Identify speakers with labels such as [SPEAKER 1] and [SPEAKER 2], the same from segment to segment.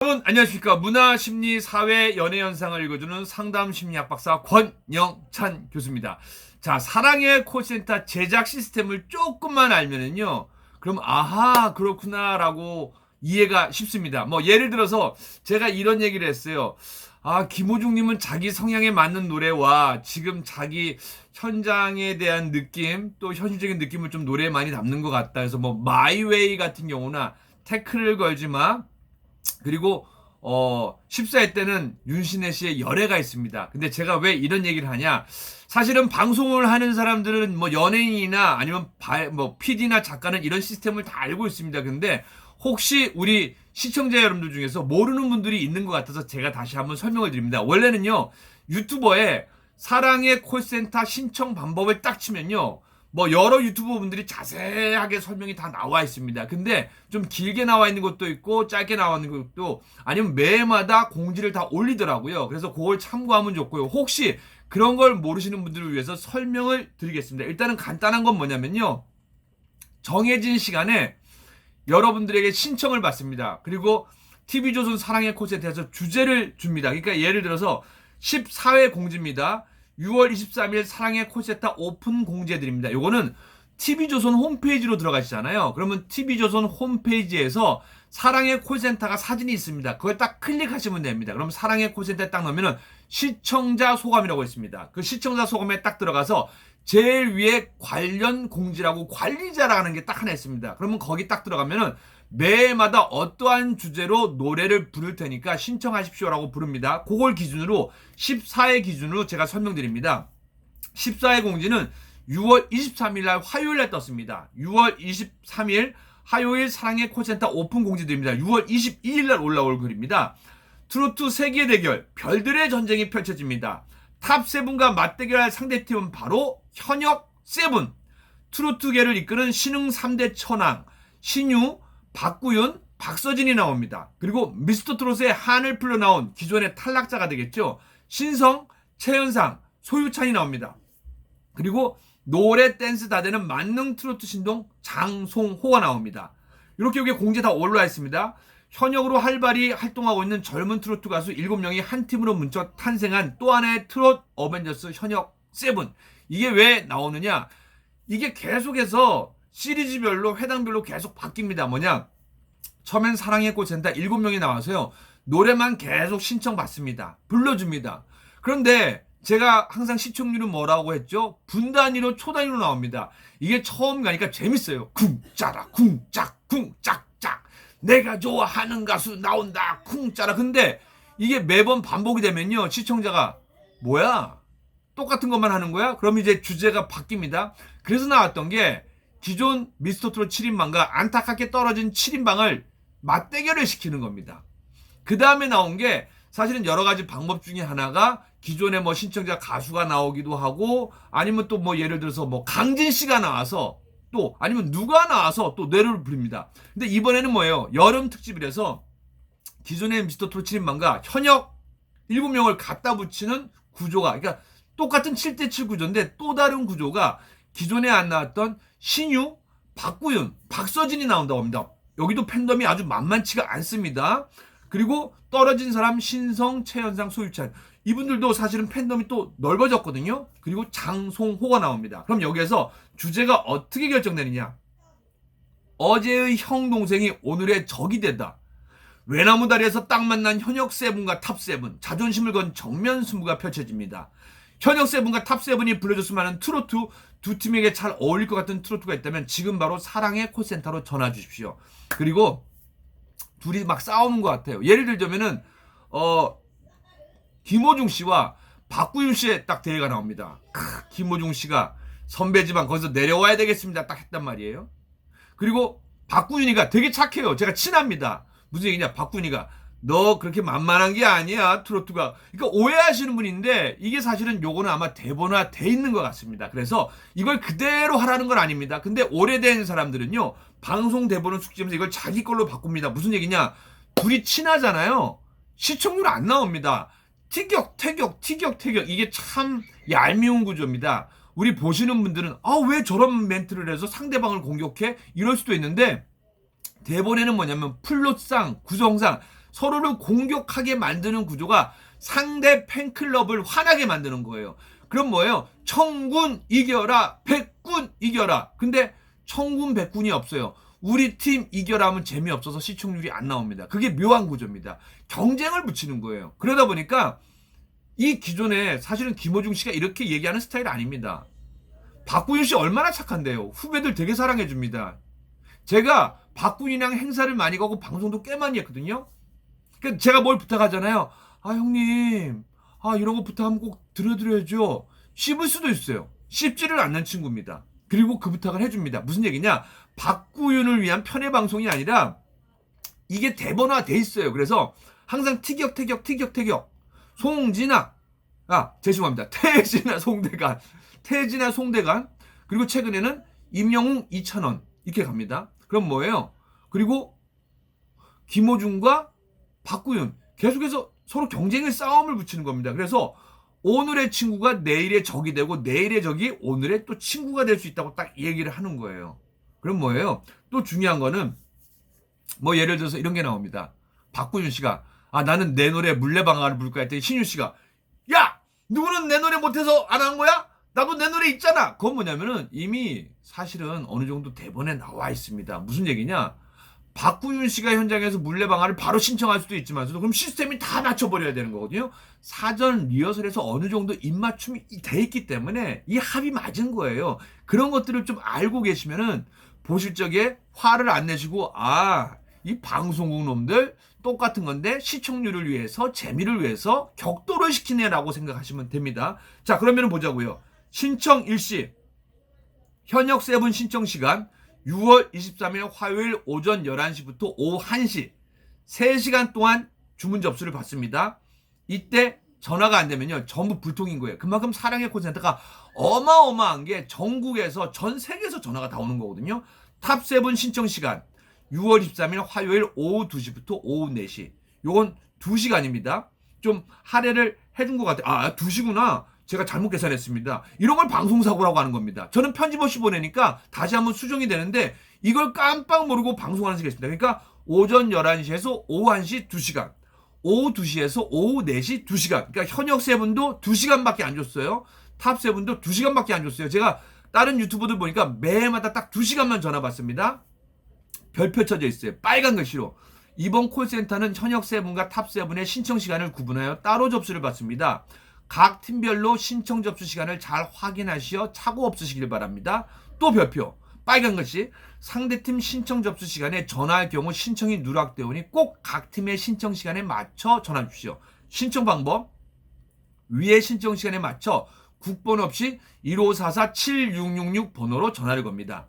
[SPEAKER 1] 여러분 안녕하십니까. 문화, 심리, 사회, 연애 현상을 읽어주는 상담 심리학 박사 권영찬 교수입니다. 자, 사랑의 콜센터 제작 시스템을 조금만 알면은요, 그럼 아하 그렇구나 라고 이해가 쉽습니다. 뭐 예를 들어서 제가 이런 얘기를 했어요. 김호중님은 자기 성향에 맞는 노래와 지금 자기 현장에 대한 느낌, 또 현실적인 느낌을 좀 노래에 많이 담는 것 같다. 그래서 뭐 마이웨이 같은 경우나 태클을 걸지 마, 그리고 14회 때는 윤신혜 씨의 열애가 있습니다. 근데 제가 왜 이런 얘기를 하냐? 사실은 방송을 하는 사람들은 뭐 연예인이나 아니면 뭐 PD나 작가는 이런 시스템을 다 알고 있습니다. 근데 혹시 우리 시청자 여러분들 중에서 모르는 분들이 있는 것 같아서 제가 다시 한번 설명을 드립니다. 원래는요, 유튜버에 사랑의 콜센터 신청 방법을 딱 치면요, 뭐 여러 유튜버 분들이 자세하게 설명이 다 나와 있습니다. 근데 좀 길게 나와 있는 것도 있고 짧게 나와 있는 것도, 아니면 매마다 공지를 다 올리더라고요. 그래서 그걸 참고하면 좋고요. 혹시 그런 걸 모르시는 분들을 위해서 설명을 드리겠습니다. 일단은 간단한 건 뭐냐면요, 정해진 시간에 여러분들에게 신청을 받습니다. 그리고 TV조선 사랑의 콘서트에서 주제를 줍니다. 그러니까 예를 들어서 14회 공지입니다. 6월 23일 사랑의 콜센터 오픈 공지해드립니다. 요거는 TV조선 홈페이지로 들어가시잖아요. 그러면 TV조선 홈페이지에서 사랑의 콜센터가 사진이 있습니다. 그걸 딱 클릭하시면 됩니다. 그럼 사랑의 콜센터에 딱 넣으면 시청자 소감이라고 있습니다. 그 시청자 소감에 딱 들어가서 제일 위에 관련 공지라고 관리자라는 게 딱 하나 있습니다. 그러면 거기 딱 들어가면은 매마다 어떠한 주제로 노래를 부를 테니까 신청하십시오라고 부릅니다. 그걸 기준으로 14회 기준으로 제가 설명드립니다. 14회 공지는 6월 23일 날 화요일 날 떴습니다. 6월 23일 화요일 사랑의 콜센터 오픈 공지드립니다. 6월 22일 날 올라올 글입니다. 트로트 세계 대결 별들의 전쟁이 펼쳐집니다. 탑7과 맞대결할 상대팀은 바로 현역 세븐. 트로트계를 이끄는 신흥 3대 천왕 신유, 박구윤, 박서진이 나옵니다. 그리고 미스터트롯의 한을 풀려 나온 기존의 탈락자가 되겠죠. 신성, 최현상, 소유찬이 나옵니다. 그리고 노래 댄스 다 되는 만능 트로트 신동 장송호가 나옵니다. 이렇게 여기 공지 다 올라와 있습니다. 현역으로 활발히 활동하고 있는 젊은 트로트 가수 7명이 한 팀으로 뭉쳐 탄생한 또 하나의 트롯 어벤져스 현역 세븐. 이게 왜 나오느냐? 이게 계속해서 시리즈별로 회당별로 계속 바뀝니다. 뭐냐? 처음엔 사랑의 콜센터 7명이 나와서요, 노래만 계속 신청받습니다. 불러줍니다. 그런데 제가 항상 시청률은 뭐라고 했죠? 분 단위로 초 단위로 나옵니다. 이게 처음 가니까 재밌어요. 쿵짜라 쿵짝 쿵짝짝 내가 좋아하는 가수 나온다 쿵짜라. 근데 이게 매번 반복이 되면요, 시청자가 뭐야? 똑같은 것만 하는 거야? 그럼 이제 주제가 바뀝니다. 그래서 나왔던 게 기존 미스터트롯 7인방과 안타깝게 떨어진 7인방을 맞대결을 시키는 겁니다. 그 다음에 나온 게 사실은 여러 가지 방법 중에 하나가 기존에 뭐 신청자 가수가 나오기도 하고, 아니면 또 뭐 예를 들어서 뭐 강진 씨가 나와서, 또 아니면 누가 나와서 또 노래를 부릅니다. 근데 이번에는 뭐예요? 여름 특집이라서 기존의 미스터트롯 7인방과 현역 7명을 갖다 붙이는 구조가, 그러니까 똑같은 7대7 구조인데 또 다른 구조가 기존에 안 나왔던 신유, 박구윤, 박서진이 나온다고 합니다. 여기도 팬덤이 아주 만만치가 않습니다. 그리고 떨어진 사람 신성, 최현상, 소유찬, 이분들도 사실은 팬덤이 또 넓어졌거든요. 그리고 장송호가 나옵니다. 그럼 여기에서 주제가 어떻게 결정되느냐? 어제의 형 동생이 오늘의 적이 된다. 외나무 다리에서 딱 만난 현역 세븐과 탑 세븐, 자존심을 건 정면 승부가 펼쳐집니다. 현역 세븐과 탑 세븐이 불러줬으면 하는 트로트, 두 팀에게 잘 어울릴 것 같은 트로트가 있다면 지금 바로 사랑의 콜센터로 전화 주십시오. 그리고 둘이 막 싸우는 것 같아요. 예를 들자면은 김호중 씨와 박구윤 씨의 딱 대회가 나옵니다. 김호중 씨가 선배지만 거기서 내려와야 되겠습니다 딱 했단 말이에요. 그리고 박구윤이가 되게 착해요. 제가 친합니다. 무슨 얘기냐? 박구윤이가 너 그렇게 만만한 게 아니야 트로트가. 그러니까 오해하시는 분인데 이게 사실은 요거는 아마 대본화 돼 있는 것 같습니다. 그래서 이걸 그대로 하라는 건 아닙니다. 근데 오래된 사람들은요, 방송 대본을 숙지하면서 이걸 자기 걸로 바꿉니다. 무슨 얘기냐? 둘이 친하잖아요. 시청률 안 나옵니다. 티격태격 이게 참 얄미운 구조입니다. 우리 보시는 분들은 왜 저런 멘트를 해서 상대방을 공격해? 이럴 수도 있는데, 대본에는 뭐냐면 플롯상, 구성상 서로를 공격하게 만드는 구조가 상대 팬클럽을 화나게 만드는 거예요. 그럼 뭐예요? 청군 이겨라, 백군 이겨라. 근데 청군 백군이 없어요. 우리 팀 이겨라 하면 재미없어서 시청률이 안 나옵니다. 그게 묘한 구조입니다. 경쟁을 붙이는 거예요. 그러다 보니까 이 기존에 사실은 김호중 씨가 이렇게 얘기하는 스타일 아닙니다. 박구윤 씨 얼마나 착한데요. 후배들 되게 사랑해 줍니다. 제가 박구윤이랑 행사를 많이 가고 방송도 꽤 많이 했거든요. 그러니까 제가 뭘 부탁하잖아요. 아 형님, 아 이런 거 부탁하면 꼭 들어드려야죠. 씹을 수도 있어요. 씹지를 않는 친구입니다. 그리고 그 부탁을 해줍니다. 무슨 얘기냐? 박구윤을 위한 편의 방송이 아니라 이게 대본화 돼 있어요. 그래서 항상 티격 송진아, 죄송합니다. 태진아 송대관, 그리고 최근에는 임영웅 2,000원 이렇게 갑니다. 그럼 뭐예요? 그리고 김호중과 박구윤 계속해서 서로 경쟁의 싸움을 붙이는 겁니다. 그래서 오늘의 친구가 내일의 적이 되고 내일의 적이 오늘의 또 친구가 될 수 있다고 딱 얘기를 하는 거예요. 그럼 뭐예요? 또 중요한 거는 뭐 예를 들어서 이런 게 나옵니다. 박구윤 씨가 나는 내 노래 물레방아를 부를까 했더니 신유 씨가 야! 누구는 내 노래 못해서 안 한 거야? 나도 내 노래 있잖아. 그건 뭐냐면은 이미 사실은 어느 정도 대본에 나와 있습니다. 무슨 얘기냐? 박구윤 씨가 현장에서 물레방아를 바로 신청할 수도 있지만서도 그럼 시스템이 다 맞춰버려야 되는 거거든요. 사전 리허설에서 어느 정도 입맞춤이 돼 있기 때문에 이 합이 맞은 거예요. 그런 것들을 좀 알고 계시면은 보실 적에 화를 안 내시고 이 방송국 놈들 똑같은 건데 시청률을 위해서 재미를 위해서 격돌을 시키네라고 생각하시면 됩니다. 자, 그러면 보자고요. 신청 일시 현역 세븐 신청 시간 6월 23일 화요일 오전 11시부터 오후 1시 3시간 동안 주문 접수를 받습니다. 이때 전화가 안 되면요 전부 불통인 거예요. 그만큼 사랑의 콜센터가 어마어마한 게 전국에서 전 세계에서 전화가 다 오는 거거든요. 탑7 신청 시간 6월 23일 화요일 오후 2시부터 오후 4시. 요건 2시간입니다. 좀 할애를 해준 것 같아요. 2시구나. 제가 잘못 계산했습니다. 이런 걸 방송사고라고 하는 겁니다. 저는 편집 없이 보내니까 다시 한번 수정이 되는데 이걸 깜빡 모르고 방송하는 수가 있습니다. 그러니까 오전 11시에서 오후 1시 2시간, 오후 2시에서 오후 4시 2시간. 그러니까 현역 세븐도 2시간밖에 안 줬어요. 탑 세븐도 2시간밖에 안 줬어요. 제가 다른 유튜버들 보니까 매일마다 딱 2시간만 전화 받습니다. 별표 쳐져 있어요. 빨간 글씨로. 이번 콜센터는 현역 세븐과 탑 세븐의 신청 시간을 구분하여 따로 접수를 받습니다. 각 팀별로 신청 접수 시간을 잘 확인하시어 착오 없으시길 바랍니다. 또 별표 빨간 글씨 상대팀 신청 접수 시간에 전화할 경우 신청이 누락되오니 꼭 각 팀의 신청 시간에 맞춰 전화 주십시오. 신청 방법 위의 신청 시간에 맞춰 국번 없이 1544-7666 번호로 전화를 겁니다.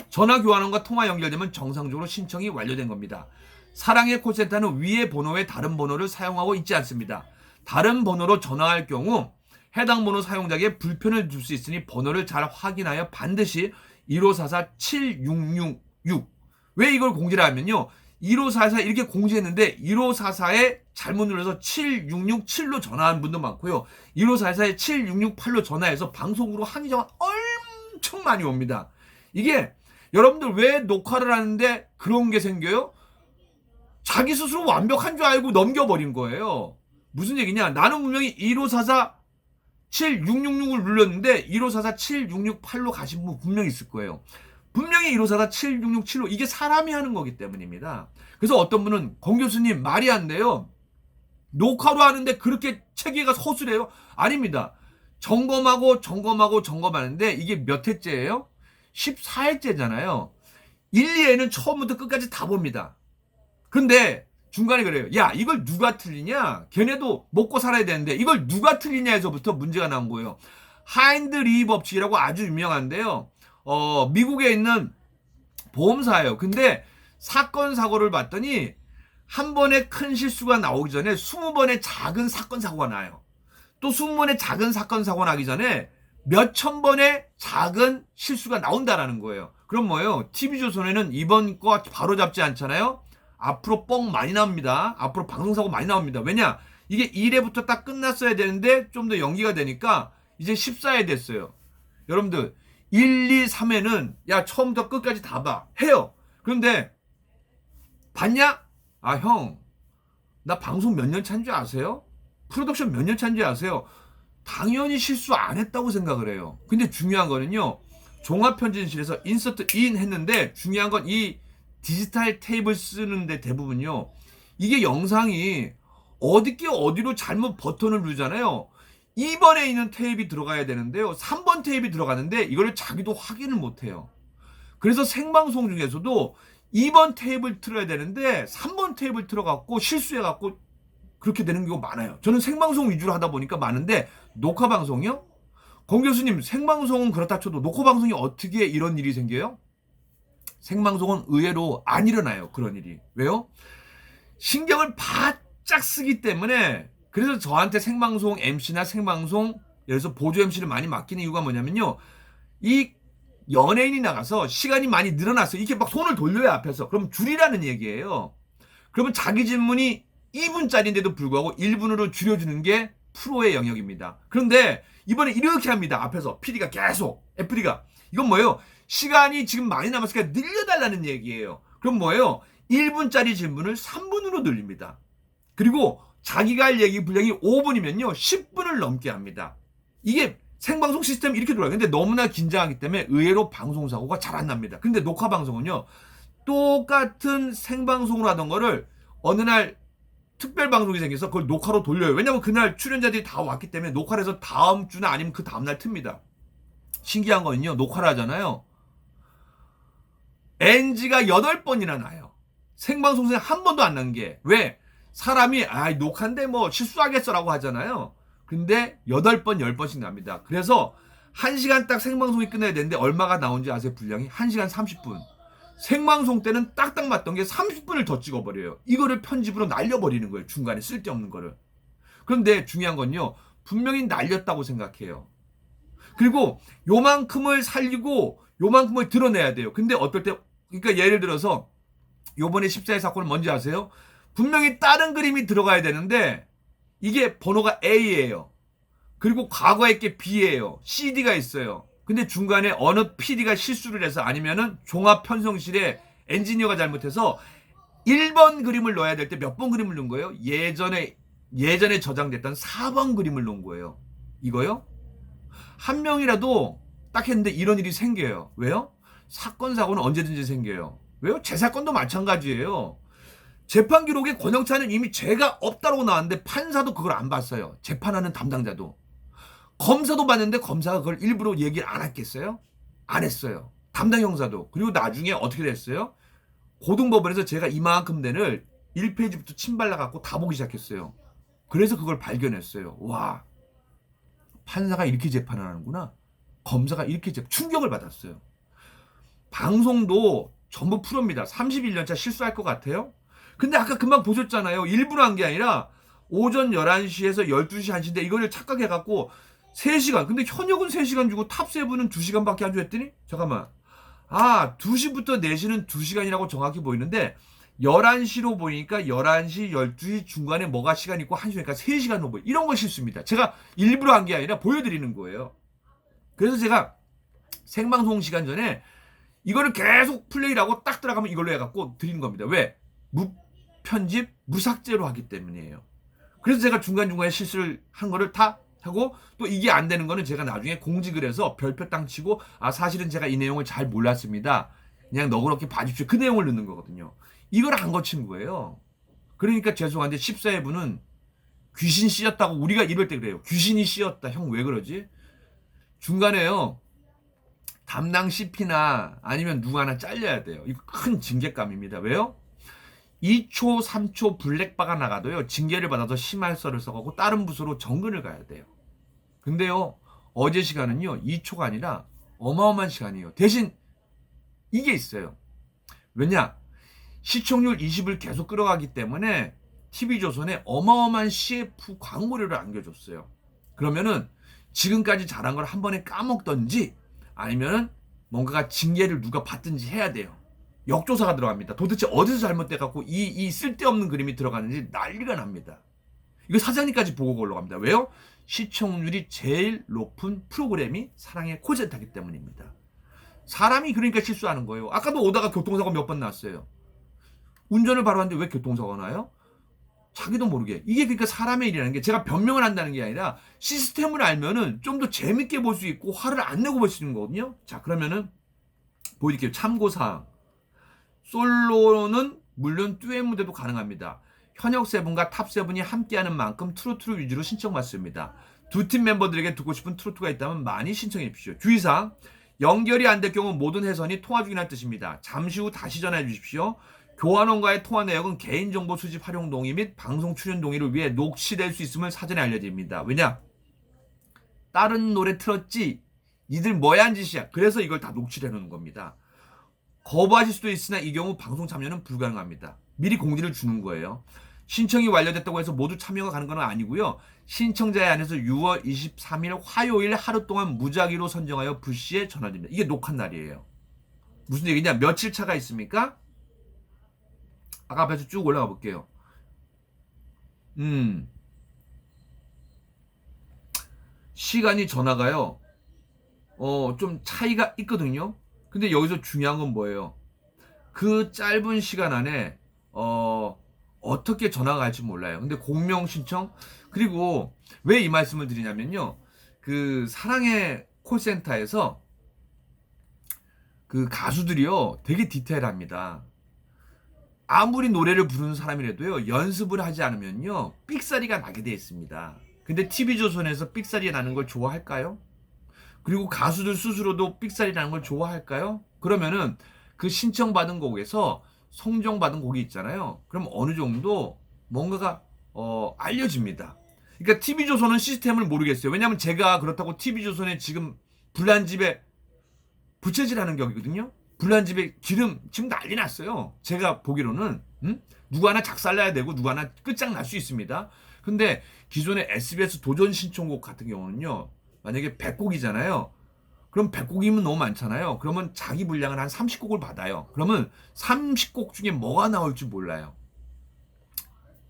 [SPEAKER 1] 전화 교환원과 통화 연결되면 정상적으로 신청이 완료된 겁니다. 사랑의 콜센터는 위의 번호에 다른 번호를 사용하고 있지 않습니다. 다른 번호로 전화할 경우 해당 번호 사용자에게 불편을 줄 수 있으니 번호를 잘 확인하여 반드시 1544-7666 왜 이걸 공지를 하면요 1544 이렇게 공지했는데 1544에 잘못 눌러서 7667로 전화한 분도 많고요 1544에 7668로 전화해서 방송으로 항의자가 엄청 많이 옵니다. 이게 여러분들 왜 녹화를 하는데 그런 게 생겨요? 자기 스스로 완벽한 줄 알고 넘겨버린 거예요. 무슨 얘기냐? 나는 분명히 1544-7666을 눌렀는데 1544-7668로 가신 분 분명히 있을 거예요. 분명히 1544-7667로 이게 사람이 하는 거기 때문입니다. 그래서 어떤 분은 권 교수님 말이 안 돼요. 녹화로 하는데 그렇게 체계가 서술해요? 아닙니다. 점검하는데 이게 몇 회째예요? 14회째잖아요. 1, 2회는 처음부터 끝까지 다 봅니다. 근데 중간에 그래요. 야 이걸 누가 틀리냐? 걔네도 먹고 살아야 되는데 이걸 누가 틀리냐 해서부터 문제가 나온 거예요. 하인드 리 법칙이라고 아주 유명한데요. 미국에 있는 보험사예요. 근데 사건 사고를 봤더니 한 번의 큰 실수가 나오기 전에 20번의 작은 사건 사고가 나요. 또 20번의 작은 사건 사고가 나기 전에 몇천 번의 작은 실수가 나온다라는 거예요. 그럼 뭐예요? TV조선에는 이번 거 바로 잡지 않잖아요. 앞으로 뻥 많이 나옵니다. 앞으로 방송사고 많이 나옵니다. 왜냐? 이게 1회부터 딱 끝났어야 되는데 좀 더 연기가 되니까 이제 14회 됐어요. 여러분들 1, 2, 3회는 야 처음부터 끝까지 다 봐. 해요. 그런데 봤냐? 형 나 방송 몇 년 차인 줄 아세요? 프로덕션 몇 년 차인 줄 아세요? 당연히 실수 안 했다고 생각을 해요. 근데 중요한 거는요. 종합편집실에서 인서트 인 했는데 중요한 건 이 디지털 테이블 쓰는데 대부분요. 이게 영상이 어디께 어디로 잘못 버튼을 누르잖아요. 2번에 있는 테이프이 들어가야 되는데요. 3번 테이프이 들어가는데 이걸 자기도 확인을 못해요. 그래서 생방송 중에서도 2번 테이프를 틀어야 되는데 3번 테이프를 틀어갖고 실수해갖고 그렇게 되는 경우가 많아요. 저는 생방송 위주로 하다 보니까 많은데 녹화 방송이요? 권 교수님, 생방송은 그렇다 쳐도 녹화 방송이 어떻게 이런 일이 생겨요? 생방송은 의외로 안 일어나요. 그런 일이. 왜요? 신경을 바짝 쓰기 때문에. 그래서 저한테 생방송 MC나 생방송 예를 들어서 보조 MC를 많이 맡기는 이유가 뭐냐면요. 이 연예인이 나가서 시간이 많이 늘어났어요. 이렇게 막 손을 돌려요 앞에서. 그럼 줄이라는 얘기예요. 그러면 자기 질문이 2분짜리인데도 불구하고 1분으로 줄여주는 게 프로의 영역입니다. 그런데 이번에 이렇게 합니다. 앞에서 PD가 계속 FD가 이건 뭐예요? 시간이 지금 많이 남았으니까 늘려달라는 얘기예요. 그럼 뭐예요? 1분짜리 질문을 3분으로 늘립니다. 그리고 자기가 할 얘기 분량이 5분이면요 10분을 넘게 합니다. 이게 생방송 시스템이 이렇게 돌아가요. 근데 너무나 긴장하기 때문에 의외로 방송사고가 잘 안 납니다. 근데 녹화 방송은요 똑같은 생방송으로 하던 거를 어느 날 특별 방송이 생겨서 그걸 녹화로 돌려요. 왜냐면 그날 출연자들이 다 왔기 때문에 녹화를 해서 다음 주나 아니면 그 다음날 틉니다. 신기한 거는요 녹화를 하잖아요. NG가 8번이나 나요. 생방송에 한 번도 안 난 게. 왜? 사람이 녹화인데 뭐 실수하겠어라고 하잖아요. 근데 8번, 10번씩 납니다. 그래서 1시간 딱 생방송이 끝나야 되는데 얼마가 나온지 아세요? 분량이? 1시간 30분. 생방송 때는 딱딱 맞던 게 30분을 더 찍어버려요. 이거를 편집으로 날려버리는 거예요. 중간에 쓸데없는 거를. 그런데 중요한 건요. 분명히 날렸다고 생각해요. 그리고 요만큼을 살리고 요만큼을 드러내야 돼요. 근데 어떨 때 그러니까 예를 들어서 요번에 14일 사건은 뭔지 아세요? 분명히 다른 그림이 들어가야 되는데 이게 번호가 A예요. 그리고 과거에 게 B예요. CD가 있어요. 근데 중간에 어느 PD가 실수를 해서 아니면은 종합 편성실에 엔지니어가 잘못해서 1번 그림을 넣어야 될 때 몇 번 그림을 넣은 거예요? 예전에 저장됐던 4번 그림을 넣은 거예요. 이거요? 한 명이라도 딱 했는데 이런 일이 생겨요. 왜요? 사건 사고는 언제든지 생겨요. 왜요? 제 사건도 마찬가지예요. 재판 기록에 권영찬은 이미 죄가 없다고 나왔는데 판사도 그걸 안 봤어요. 재판하는 담당자도. 검사도 봤는데 검사가 그걸 일부러 얘기를 안 했겠어요? 안 했어요. 담당 형사도. 그리고 나중에 어떻게 됐어요? 고등법원에서 제가 이만큼 된을 1페이지부터 침발라갖고 다 보기 시작했어요. 그래서 그걸 발견했어요. 와, 판사가 이렇게 재판을 하는구나. 검사가 이렇게 충격을 받았어요. 방송도 전부 프로입니다. 31년차 실수할 것 같아요? 근데 아까 금방 보셨잖아요. 일부러 한 게 아니라 오전 11시에서 12시 1시인데 이거를 착각해갖고 3시간. 근데 현역은 3시간 주고 탑7은 2시간밖에 안 줬더니 잠깐만. 2시부터 4시는 2시간이라고 정확히 보이는데 11시로 보이니까 11시, 12시 중간에 뭐가 시간 있고 1시니까 3시간으로 보여. 이런 건 실수입니다. 제가 일부러 한 게 아니라 보여드리는 거예요. 그래서 제가 생방송 시간 전에 이거를 계속 플레이를 하고 딱 들어가면 이걸로 해갖고 드리는 겁니다. 왜? 무편집, 무삭제로 하기 때문이에요. 그래서 제가 중간중간에 실수를 한 거를 다 하고 또 이게 안 되는 거는 제가 나중에 공직을 해서 별표 땅 치고 사실은 제가 이 내용을 잘 몰랐습니다. 그냥 너그럽게 봐주십시오. 그 내용을 넣는 거거든요. 이걸 안 거친 거예요. 그러니까 죄송한데 14회분은 귀신 씌었다고 우리가 이럴 때 그래요. 귀신이 씌었다. 형 왜 그러지? 중간에요. 담당 CP나 아니면 누구 하나 잘려야 돼요. 이거 큰 징계감입니다. 왜요? 2초, 3초 블랙바가 나가도요. 징계를 받아서 심할서를 써가고 다른 부서로 정근을 가야 돼요. 근데요. 어제 시간은요. 2초가 아니라 어마어마한 시간이에요. 대신 이게 있어요. 왜냐? 시청률 20을 계속 끌어가기 때문에 TV조선에 어마어마한 CF 광고료를 안겨줬어요. 그러면은 지금까지 잘한 걸 한 번에 까먹던지 아니면은 뭔가가 징계를 누가 받든지 해야 돼요. 역조사가 들어갑니다. 도대체 어디서 잘못돼갖고 이 쓸데없는 그림이 들어가는지 난리가 납니다. 이거 사장님까지 보고가 올라갑니다. 왜요? 시청률이 제일 높은 프로그램이 사랑의 콜센터이기 때문입니다. 사람이 그러니까 실수하는 거예요. 아까도 오다가 교통사고 몇 번 났어요. 운전을 바로 하는데 왜 교통사고가 나요? 자기도 모르게. 이게 그러니까 사람의 일이라는 게 제가 변명을 한다는 게 아니라 시스템을 알면은 좀 더 재밌게 볼 수 있고 화를 안 내고 볼 수 있는 거거든요. 자, 그러면은 보여드릴게요. 참고사항. 솔로는 물론 듀엣 무대도 가능합니다. 현역 세븐과 탑 세븐이 함께하는 만큼 트로트를 위주로 신청받습니다. 두 팀 멤버들에게 듣고 싶은 트로트가 있다면 많이 신청해 주십시오. 주의사항. 연결이 안 될 경우 모든 회선이 통화 중이라는 뜻입니다. 잠시 후 다시 전화해 주십시오. 교환원과의 통화 내역은 개인정보 수집 활용 동의 및 방송 출연 동의를 위해 녹취될 수 있음을 사전에 알려드립니다. 왜냐? 다른 노래 틀었지? 니들 뭐야 한 짓이야. 그래서 이걸 다 녹취를 해놓는 겁니다. 거부하실 수도 있으나 이 경우 방송 참여는 불가능합니다. 미리 공지를 주는 거예요. 신청이 완료됐다고 해서 모두 참여가 가는 건 아니고요. 신청자에 한해서 6월 23일 화요일 하루 동안 무작위로 선정하여 불시에 전화드립니다. 이게 녹화 날이에요. 무슨 얘기냐? 며칠 차가 있습니까? 아까 앞에서 쭉 올라가 볼게요. 시간이 전화가요. 좀 차이가 있거든요. 근데 여기서 중요한 건 뭐예요? 그 짧은 시간 안에 어떻게 전화가 갈지 몰라요. 근데 공명 신청 그리고 왜 이 말씀을 드리냐면요. 그 사랑의 콜센터에서 그 가수들이요 되게 디테일합니다. 아무리 노래를 부르는 사람이라도요 연습을 하지 않으면요 삑사리가 나게 돼 있습니다. 근데 TV조선에서 삑사리 나는 걸 좋아할까요? 그리고 가수들 스스로도 삑사리 나는 걸 좋아할까요? 그러면은 그 신청받은 곡에서 성정받은 곡이 있잖아요. 그럼 어느 정도 뭔가가 알려집니다. 그러니까 TV조선은 시스템을 모르겠어요. 왜냐하면 제가 그렇다고 TV조선에 지금 불난집에 부채질하는 격이거든요. 불난집에 기름 지금 난리 났어요. 제가 보기로는 누구 하나 작살나야 되고 누구 하나 끝장날 수 있습니다. 근데 기존의 SBS 도전 신청곡 같은 경우는요. 만약에 100곡이잖아요. 그럼 100곡이면 너무 많잖아요. 그러면 자기 분량은 한 30곡을 받아요. 그러면 30곡 중에 뭐가 나올지 몰라요.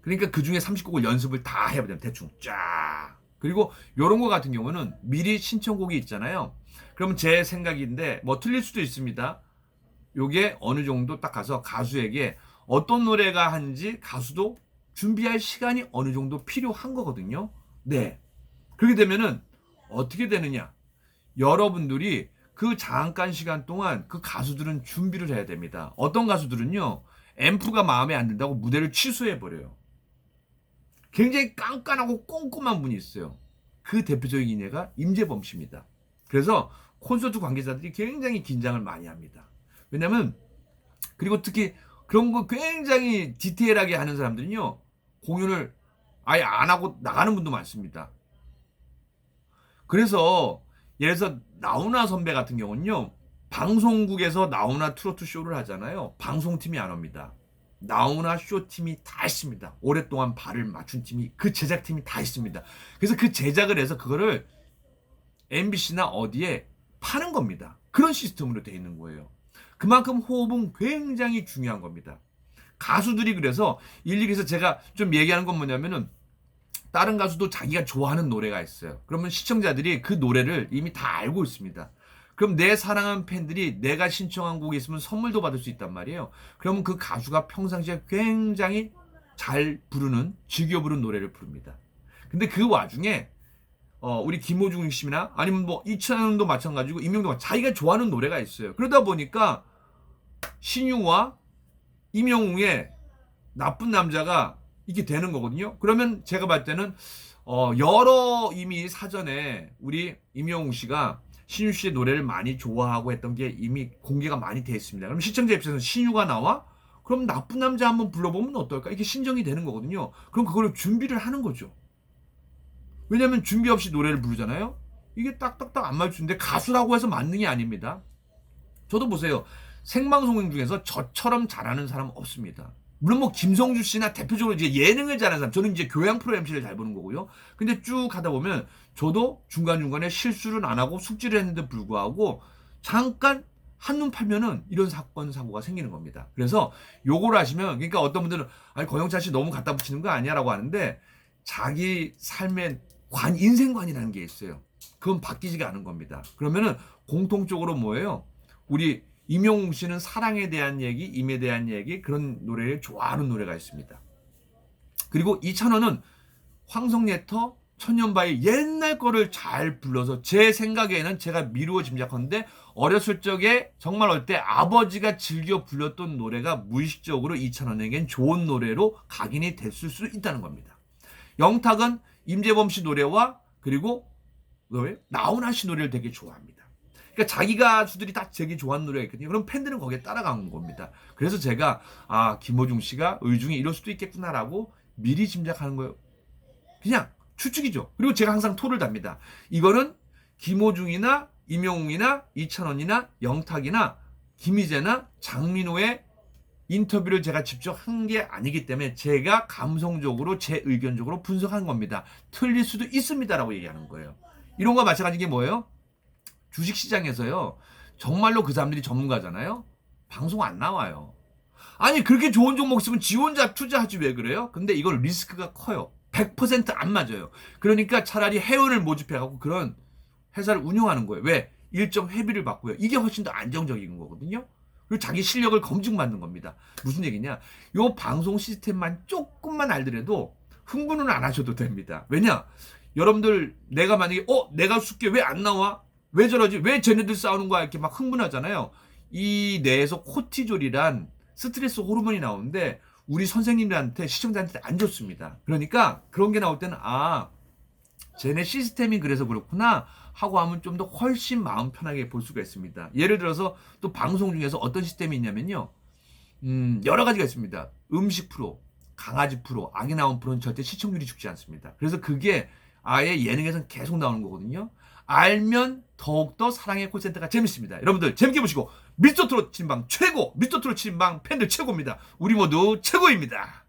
[SPEAKER 1] 그러니까 그 중에 30곡을 연습을 다 해야 돼요. 대충 쫙. 그리고 요런 거 같은 경우는 미리 신청곡이 있잖아요. 그러면 제 생각인데 뭐 틀릴 수도 있습니다. 요게 어느 정도 딱 가서 가수에게 어떤 노래가 하는지 가수도 준비할 시간이 어느 정도 필요한 거거든요. 네. 그렇게 되면은 어떻게 되느냐? 여러분들이 그 잠깐 시간 동안 그 가수들은 준비를 해야 됩니다. 어떤 가수들은요, 앰프가 마음에 안 든다고 무대를 취소해버려요. 굉장히 깐깐하고 꼼꼼한 분이 있어요. 그 대표적인 예가 임재범 씨입니다. 그래서 콘서트 관계자들이 굉장히 긴장을 많이 합니다. 왜냐면, 그리고 특히 그런 거 굉장히 디테일하게 하는 사람들은요, 공연을 아예 안 하고 나가는 분도 많습니다. 그래서 예를 들어서 나훈아 선배 같은 경우는요. 방송국에서 나훈아 트로트 쇼를 하잖아요. 방송팀이 안 옵니다. 나훈아 쇼팀이 다 있습니다. 오랫동안 발을 맞춘 팀이 그 제작팀이 다 있습니다. 그래서 그 제작을 해서 그거를 MBC나 어디에 파는 겁니다. 그런 시스템으로 되어 있는 거예요. 그만큼 호흡은 굉장히 중요한 겁니다. 가수들이 그래서 일일이서 제가 좀 얘기하는 건 뭐냐면은 다른 가수도 자기가 좋아하는 노래가 있어요. 그러면 시청자들이 그 노래를 이미 다 알고 있습니다. 그럼 내 사랑하는 팬들이 내가 신청한 곡이 있으면 선물도 받을 수 있단 말이에요. 그러면 그 가수가 평상시에 굉장히 잘 부르는, 즐겨 부르는 노래를 부릅니다. 근데 그 와중에 우리 김호중 씨나 아니면 뭐 이찬원도 마찬가지고 임영도 자기가 좋아하는 노래가 있어요. 그러다 보니까 신유와 임영웅의 나쁜 남자가 이게 되는 거거든요. 그러면 제가 봤을 때는 여러 이미 사전에 우리 임영웅 씨가 신유 씨의 노래를 많이 좋아하고 했던 게 이미 공개가 많이 돼 있습니다. 그럼 시청자 입장에서 신유가 나와? 그럼 나쁜 남자 한번 불러보면 어떨까? 이게 신청이 되는 거거든요. 그럼 그거를 준비를 하는 거죠. 왜냐하면 준비 없이 노래를 부르잖아요. 이게 딱딱딱 안 맞추는데 가수라고 해서 맞는 게 아닙니다. 저도 보세요. 생방송 중에서 저처럼 잘하는 사람 없습니다. 물론 뭐 김성주 씨나 대표적으로 이제 예능을 잘하는 사람, 저는 이제 교양 프로 MC를 잘 보는 거고요. 근데 쭉 가다 보면 저도 중간중간에 실수를 안 하고 숙지를 했는데 불구하고 잠깐 한눈 팔면은 이런 사건 사고가 생기는 겁니다. 그래서 요걸 하시면, 그러니까 어떤 분들은 아니 고영찬 씨 너무 갖다 붙이는 거 아니야라고 하는데 자기 삶의 인생관이라는 게 있어요. 그건 바뀌지가 않은 겁니다. 그러면은 공통적으로 뭐예요? 우리 임영웅 씨는 사랑에 대한 얘기, 임에 대한 얘기, 그런 노래를 좋아하는 노래가 있습니다. 그리고 이찬원은 황성예터, 천년바위 옛날 거를 잘 불러서 제 생각에는 제가 미루어 짐작하는데 어렸을 적에 정말 어릴 때 아버지가 즐겨 불렀던 노래가 무의식적으로 이찬원에겐 좋은 노래로 각인이 됐을 수 있다는 겁니다. 영탁은 임재범 씨 노래와 그리고 나훈아 씨 노래를 되게 좋아합니다. 그러니까 자기 가수들이 다 되게 좋아하는 노래가 있거든요. 그럼 팬들은 거기에 따라간 겁니다. 그래서 제가 김호중 씨가 의중이 이럴 수도 있겠구나라고 미리 짐작하는 거예요. 그냥 추측이죠. 그리고 제가 항상 토를 답니다. 이거는 김호중이나 임영웅이나 이찬원이나 영탁이나 김희재나 장민호의 인터뷰를 제가 직접 한 게 아니기 때문에 제가 감성적으로 제 의견적으로 분석한 겁니다. 틀릴 수도 있습니다라고 얘기하는 거예요. 이런 거와 마찬가지인 게 뭐예요? 주식시장에서요. 정말로 그 사람들이 전문가잖아요. 방송 안 나와요. 아니 그렇게 좋은 종목 있으면 지 혼자 투자하지 왜 그래요? 근데 이건 리스크가 커요. 100%안 맞아요. 그러니까 차라리 회원을 모집해갖고 그런 회사를 운영하는 거예요. 왜? 일정 회비를 받고요. 이게 훨씬 더 안정적인 거거든요. 그리고 자기 실력을 검증받는 겁니다. 무슨 얘기냐? 요 방송 시스템만 조금만 알더라도 흥분은 안 하셔도 됩니다. 왜냐? 여러분들 내가 만약에 내가 숙게 왜 안 나와? 왜 저러지? 왜 쟤네들 싸우는 거야? 이렇게 막 흥분하잖아요. 이 뇌에서 코티졸이란 스트레스 호르몬이 나오는데 우리 선생님들한테 시청자한테 안 좋습니다. 그러니까 그런 게 나올 때는 쟤네 시스템이 그래서 그렇구나 하고 하면 좀 더 훨씬 마음 편하게 볼 수가 있습니다. 예를 들어서 또 방송 중에서 어떤 시스템이 있냐면요. 여러 가지가 있습니다. 음식 프로, 강아지 프로, 아기 나온 프로는 절대 시청률이 죽지 않습니다. 그래서 그게 아예 예능에서는 계속 나오는 거거든요. 알면 더욱더 사랑의 콜센터가 재밌습니다. 여러분들 재밌게 보시고 미스터트롯 진방 최고! 미스터트롯 진방 팬들 최고입니다. 우리 모두 최고입니다.